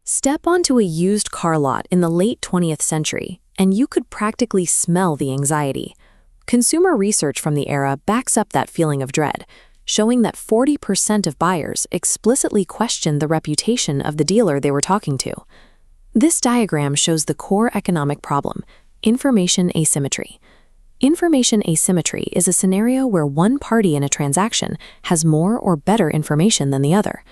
Step onto a used car lot in the late 20th century, and you could practically smell the anxiety. Consumer research from the era backs up that feeling of dread, showing that 40% of buyers explicitly questioned the reputation of the dealer they were talking to. This diagram shows the core economic problem: information asymmetry. Information asymmetry is a scenario where one party in a transaction has more or better information than the other.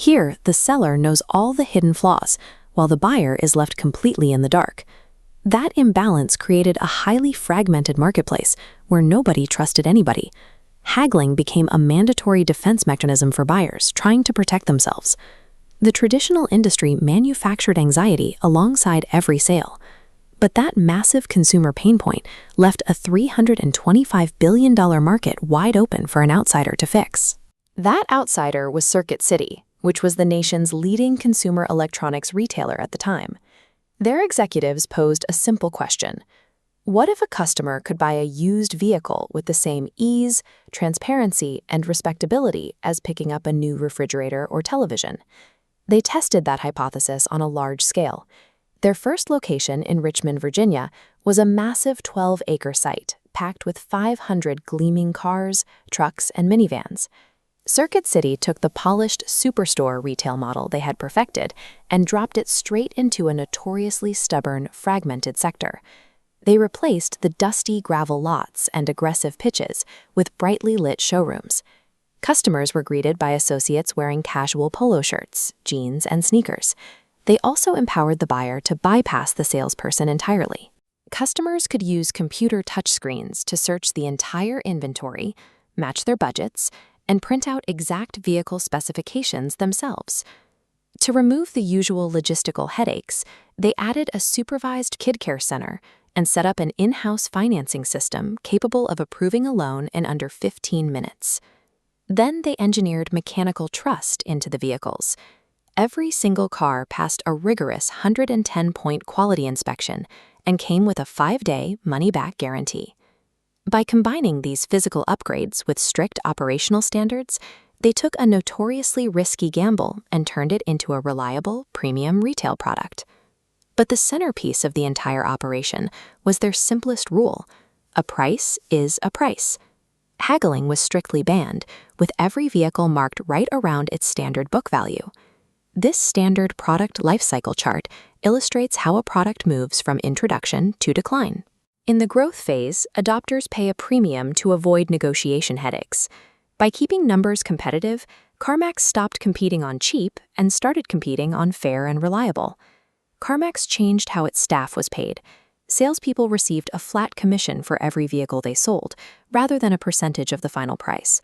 Here, the seller knows all the hidden flaws, while the buyer is left completely in the dark. That imbalance created a highly fragmented marketplace where nobody trusted anybody. Haggling became a mandatory defense mechanism for buyers trying to protect themselves. The traditional industry manufactured anxiety alongside every sale. But that massive consumer pain point left a $325 billion market wide open for an outsider to fix. That outsider was Circuit City, which was the nation's leading consumer electronics retailer at the time. Their executives posed a simple question: what if a customer could buy a used vehicle with the same ease, transparency, and respectability as picking up a new refrigerator or television? They tested that hypothesis on a large scale. Their first location in Richmond, Virginia, was a massive 12-acre site packed with 500 gleaming cars, trucks, and minivans. Circuit City took the polished superstore retail model they had perfected and dropped it straight into a notoriously stubborn, fragmented sector. They replaced the dusty gravel lots and aggressive pitches with brightly lit showrooms. Customers were greeted by associates wearing casual polo shirts, jeans, and sneakers. They also empowered the buyer to bypass the salesperson entirely. Customers could use computer touchscreens to search the entire inventory, match their budgets, and print out exact vehicle specifications themselves. To remove the usual logistical headaches, they added a supervised kid care center and set up an in-house financing system capable of approving a loan in under 15 minutes. Then they engineered mechanical trust into the vehicles. Every single car passed a rigorous 110-point quality inspection and came with a 5-day money-back guarantee. By combining these physical upgrades with strict operational standards, they took a notoriously risky gamble and turned it into a reliable, premium retail product. But the centerpiece of the entire operation was their simplest rule: a price is a price. Haggling was strictly banned, with every vehicle marked right around its standard book value. This standard product lifecycle chart illustrates how a product moves from introduction to decline. In the growth phase, adopters pay a premium to avoid negotiation headaches. By keeping numbers competitive, CarMax stopped competing on cheap and started competing on fair and reliable. CarMax changed how its staff was paid. Salespeople received a flat commission for every vehicle they sold, rather than a percentage of the final price.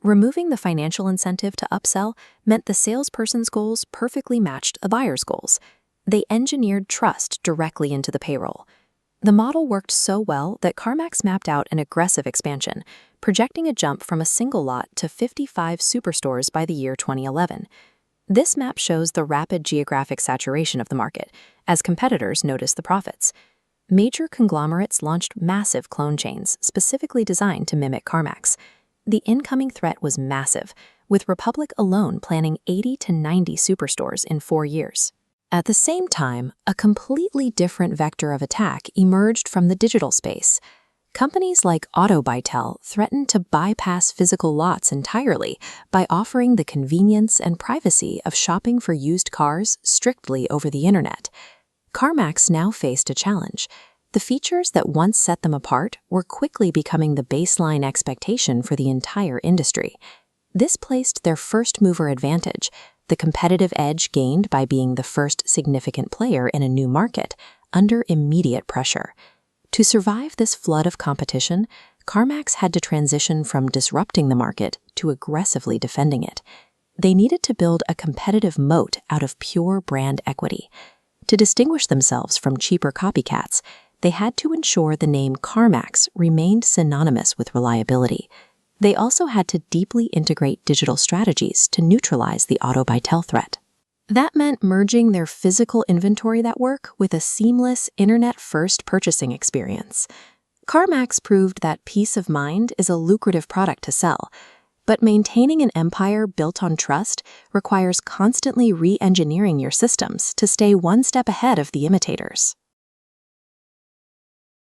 Removing the financial incentive to upsell meant the salesperson's goals perfectly matched the buyer's goals. They engineered trust directly into the payroll. The model worked so well that CarMax mapped out an aggressive expansion, projecting a jump from a single lot to 55 superstores by the year 2011. This map shows the rapid geographic saturation of the market, as competitors noticed the profits. Major conglomerates launched massive clone chains specifically designed to mimic CarMax. The incoming threat was massive, with Republic alone planning 80 to 90 superstores in 4 years. At the same time, a completely different vector of attack emerged from the digital space. Companies like AutoBytel threatened to bypass physical lots entirely by offering the convenience and privacy of shopping for used cars strictly over the internet. CarMax now faced a challenge. The features that once set them apart were quickly becoming the baseline expectation for the entire industry. This placed their first-mover advantage, the competitive edge gained by being the first significant player in a new market, under immediate pressure. To survive this flood of competition, CarMax had to transition from disrupting the market to aggressively defending it. They needed to build a competitive moat out of pure brand equity. To distinguish themselves from cheaper copycats, they had to ensure the name CarMax remained synonymous with reliability. They also had to deeply integrate digital strategies to neutralize the AutoBytel threat. That meant merging their physical inventory network with a seamless internet-first purchasing experience. CarMax proved that peace of mind is a lucrative product to sell. But maintaining an empire built on trust requires constantly re-engineering your systems to stay one step ahead of the imitators.